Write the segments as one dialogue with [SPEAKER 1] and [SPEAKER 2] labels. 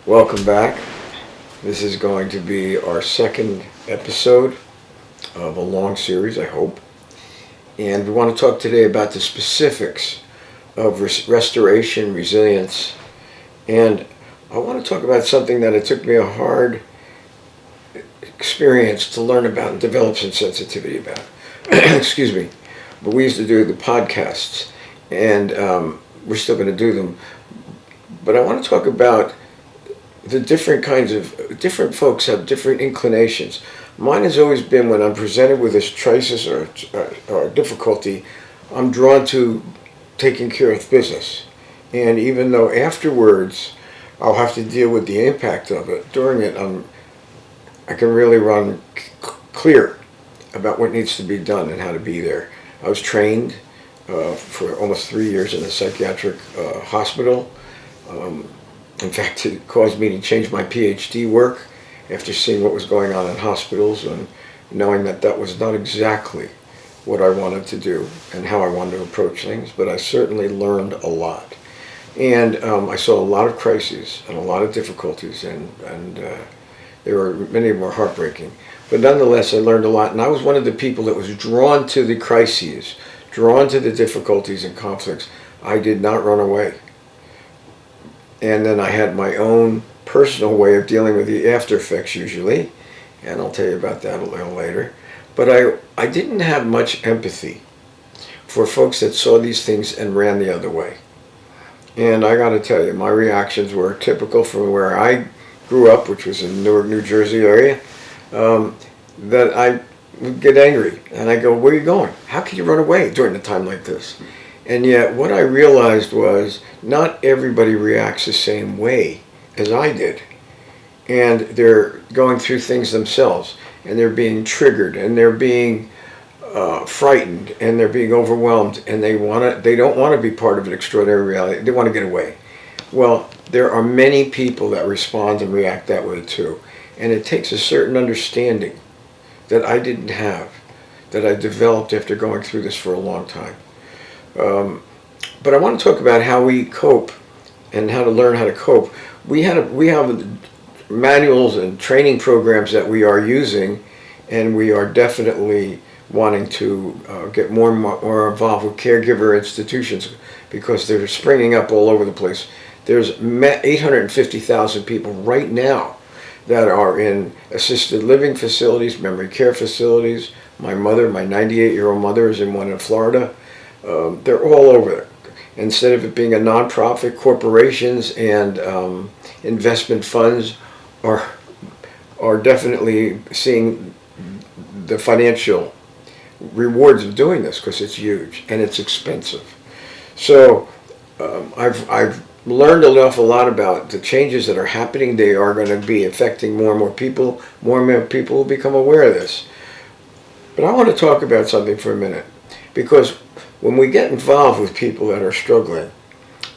[SPEAKER 1] Welcome back. This is going to be our second episode of a long series, I hope. And we want to talk today about the specifics of restoration, resilience. And I want to talk about something that it took me a hard experience to learn about and develop some sensitivity about. Excuse me. But we used to do the podcasts, and we're still going to do them. But I want to talk about the different folks have different inclinations. Mine has always been, when I'm presented with this crisis or difficulty, I'm drawn to taking care of business. And even though afterwards I'll have to deal with the impact of it, during it I can really run clear about what needs to be done and how to be there. I was trained for almost 3 years in a psychiatric hospital. In fact, it caused me to change my PhD work after seeing what was going on in hospitals and knowing that that was not exactly what I wanted to do and how I wanted to approach things, but I certainly learned a lot. And I saw a lot of crises and a lot of difficulties, and many of them were heartbreaking. But nonetheless, I learned a lot, and I was one of the people that was drawn to the crises, drawn to the difficulties and conflicts. I did not run away. And then I had my own personal way of dealing with the after effects usually, and I'll tell you about that a little later. But I didn't have much empathy for folks that saw these things and ran the other way. And I got to tell you, my reactions were typical from where I grew up, which was in Newark, New Jersey area, that I would get angry. And I go, where are you going? How can you run away during a time like this? And yet what I realized was not everybody reacts the same way as I did. And they're going through things themselves, and they're being triggered, and they're being frightened, and they're being overwhelmed, and they don't want to be part of an extraordinary reality. They want to get away. Well, there are many people that respond and react that way too. And it takes a certain understanding that I didn't have, that I developed after going through this for a long time. But I want to talk about how we cope and how to learn how to cope. We have manuals and training programs that we are using, and we are definitely wanting to get more and more involved with caregiver institutions because they're springing up all over the place. There's 850,000 people right now that are in assisted living facilities, memory care facilities. My 98-year-old mother is in one in Florida. They're all over there. Instead of it being a nonprofit, corporations and investment funds are definitely seeing the financial rewards of doing this because it's huge and it's expensive. So I've learned an awful lot about the changes that are happening. They are going to be affecting more and more people. More and more people will become aware of this. But I want to talk about something for a minute, because when we get involved with people that are struggling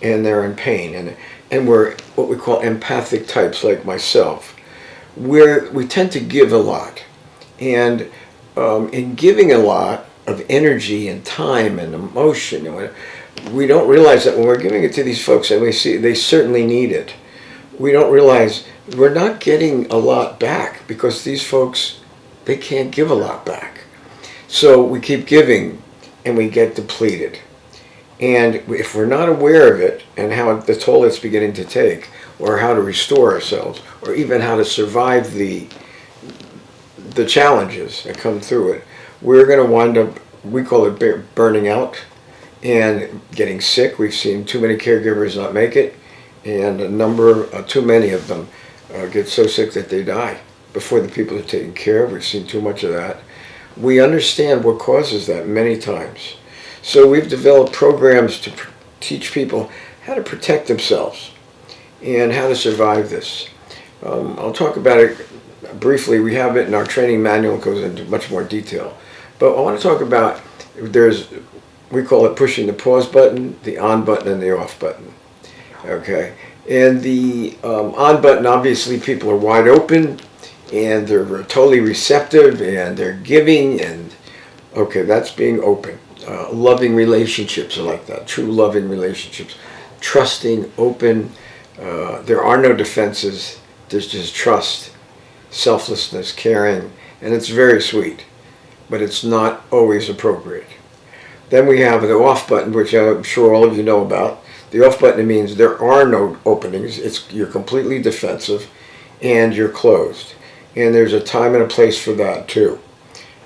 [SPEAKER 1] and they're in pain, and we're what we call empathic types like myself, we tend to give a lot. And in giving a lot of energy and time and emotion, we don't realize that when we're giving it to these folks and we see they certainly need it, we don't realize we're not getting a lot back because these folks, they can't give a lot back. So we keep giving and we get depleted. And if we're not aware of it and how the toll it's beginning to take, or how to restore ourselves, or even how to survive the challenges that come through it, we're going to wind up, we call it burning out and getting sick. We've seen too many caregivers not make it, and too many of them get so sick that they die before the people are taken care of. We've seen too much of that. We understand what causes that many times. So we've developed programs to teach people how to protect themselves and how to survive this. I'll talk about it briefly. We have it in our training manual. It goes into much more detail. But I want to talk about, we call it pushing the pause button, the on button, and the off button. Okay? And the on button, obviously people are wide open, and they're totally receptive, and they're giving, and okay, that's being open. Loving relationships are like that, true loving relationships. Trusting, open, There are no defenses. There's just trust, selflessness, caring, and it's very sweet, but it's not always appropriate. Then we have the off button, which I'm sure all of you know about. The off button means there are no openings. You're completely defensive, and you're closed. And there's a time and a place for that too.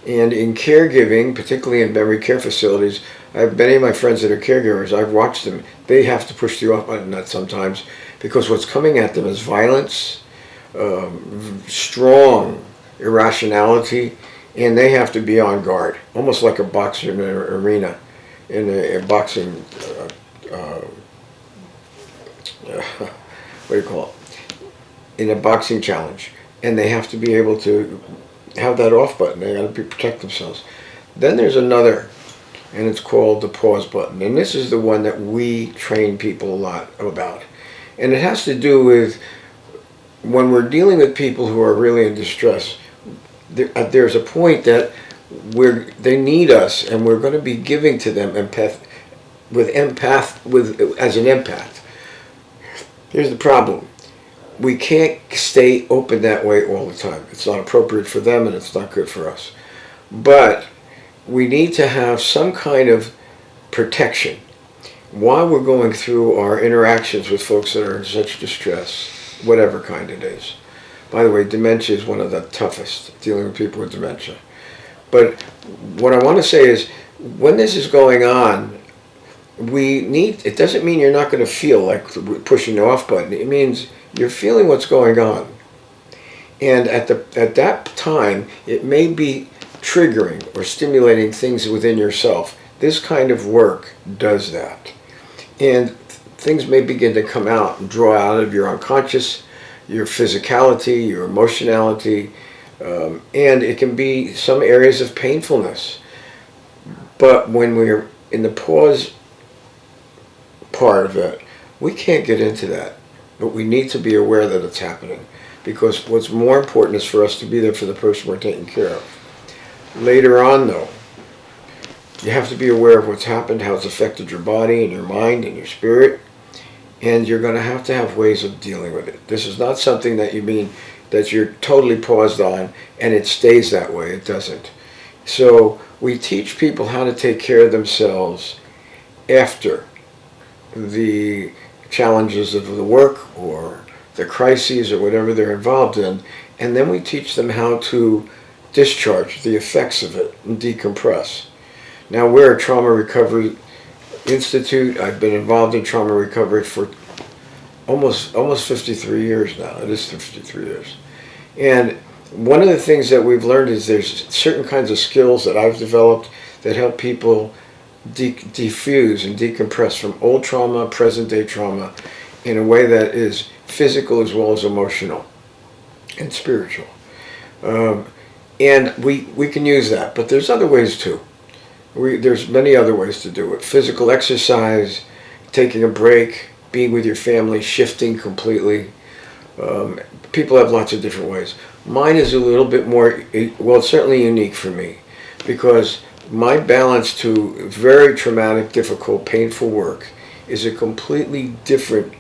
[SPEAKER 1] And in caregiving, particularly in memory care facilities, I have many of my friends that are caregivers. I've watched them. They have to push the off button sometimes because what's coming at them is violence, strong irrationality, and they have to be on guard, almost like a boxer in an arena, in a boxing, what do you call it, in a boxing challenge. And they have to be able to have that off button. They got to protect themselves. Then there's another, and it's called the pause button. And this is the one that we train people a lot about. And it has to do with when we're dealing with people who are really in distress. There's a point that they need us, and we're going to be giving to them as an empath. Here's the problem. We can't stay open that way all the time. It's not appropriate for them, and it's not good for us. But we need to have some kind of protection while we're going through our interactions with folks that are in such distress, whatever kind it is. By the way, dementia is one of the toughest, dealing with people with dementia. But what I want to say is, when this is going on, it doesn't mean you're not going to feel like pushing the off button. It means you're feeling what's going on. And at that time, it may be triggering or stimulating things within yourself. This kind of work does that. And things may begin to come out and draw out of your unconscious, your physicality, your emotionality, and it can be some areas of painfulness. But when we're in the pause part of it, we can't get into that. But we need to be aware that it's happening, because what's more important is for us to be there for the person we're taking care of. Later on, though, you have to be aware of what's happened, how it's affected your body and your mind and your spirit, and you're going to have ways of dealing with it. This is not something that you're totally paused on and it stays that way. It doesn't. So we teach people how to take care of themselves after the challenges of the work or the crises or whatever they're involved in, and then we teach them how to discharge the effects of it and decompress. Now, we're a trauma recovery institute. I've been involved in trauma recovery for almost 53 years now. It is 53 years. And one of the things that we've learned is there's certain kinds of skills that I've developed that help people diffuse and decompress from old trauma, present day trauma, in a way that is physical as well as emotional and spiritual. And we can use that, but there's other ways too. There's many other ways to do it. Physical exercise, taking a break, being with your family, shifting completely. People have lots of different ways. Mine is a little bit more, well, it's certainly unique for me, because my balance to very traumatic, difficult, painful work is a completely different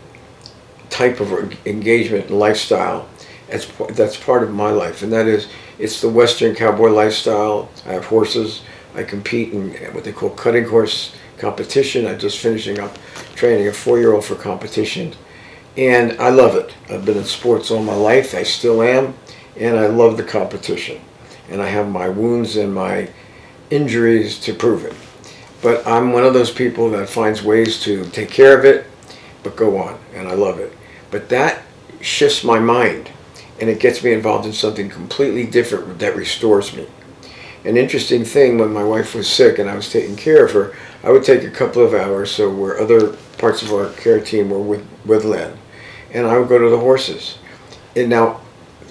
[SPEAKER 1] type of engagement and lifestyle. That's part of my life, and that is, it's the Western cowboy lifestyle. I have horses. I compete in what they call cutting horse competition. I'm just finishing up training a 4-year-old for competition, and I love it. I've been in sports all my life. I still am, and I love the competition. And I have my wounds and my injuries to prove it. But I'm one of those people that finds ways to take care of it, but go on, and I love it. But that shifts my mind, and it gets me involved in something completely different that restores me. An interesting thing, when my wife was sick and I was taking care of her, I would take a couple of hours, so where other parts of our care team were with Len, and I would go to the horses. And now,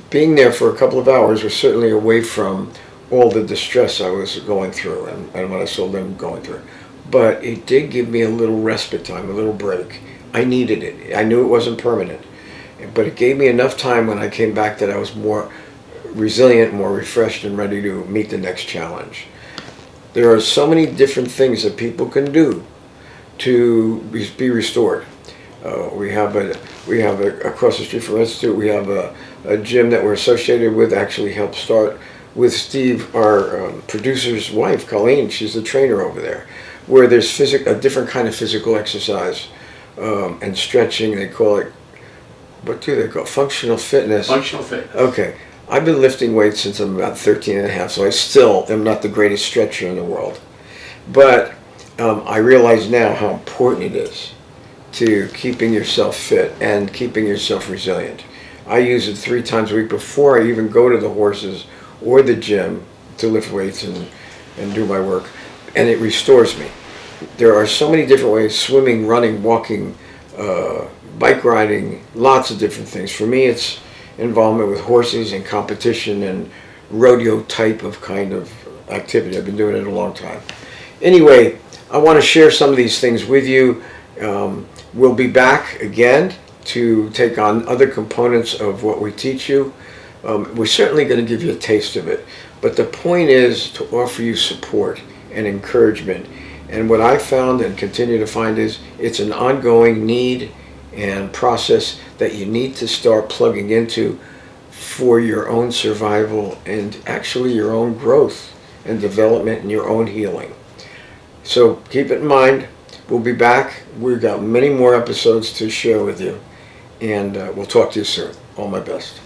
[SPEAKER 1] being there for a couple of hours was certainly away from all the distress I was going through and what I saw them going through. But it did give me a little respite time, a little break. I needed it. I knew it wasn't permanent, but it gave me enough time when I came back that I was more resilient, more refreshed, and ready to meet the next challenge. There are so many different things that people can do to be restored. We have across the street from Institute. We have a gym that we're associated with. Actually, helped start with Steve, our producer's wife, Colleen. She's the trainer over there, where there's a different kind of physical exercise and stretching. They call it, what do they call it? Functional fitness.
[SPEAKER 2] Functional fitness.
[SPEAKER 1] Okay. I've been lifting weights since I'm about 13 and a half, so I still am not the greatest stretcher in the world. But I realize now how important it is to keeping yourself fit and keeping yourself resilient. I use it 3 times a week before I even go to the horses or the gym to lift weights and do my work, and it restores me. There are so many different ways: swimming, running, walking, bike riding, lots of different things. For me, it's involvement with horses and competition and rodeo type of kind of activity. I've been doing it a long time. Anyway, I want to share some of these things with you. We'll be back again to take on other components of what we teach you. We're certainly going to give you a taste of it, but the point is to offer you support and encouragement. And what I found and continue to find is it's an ongoing need and process that you need to start plugging into for your own survival and actually your own growth and development and your own healing. So keep it in mind. We'll be back. We've got many more episodes to share with you, and we'll talk to you soon. All my best.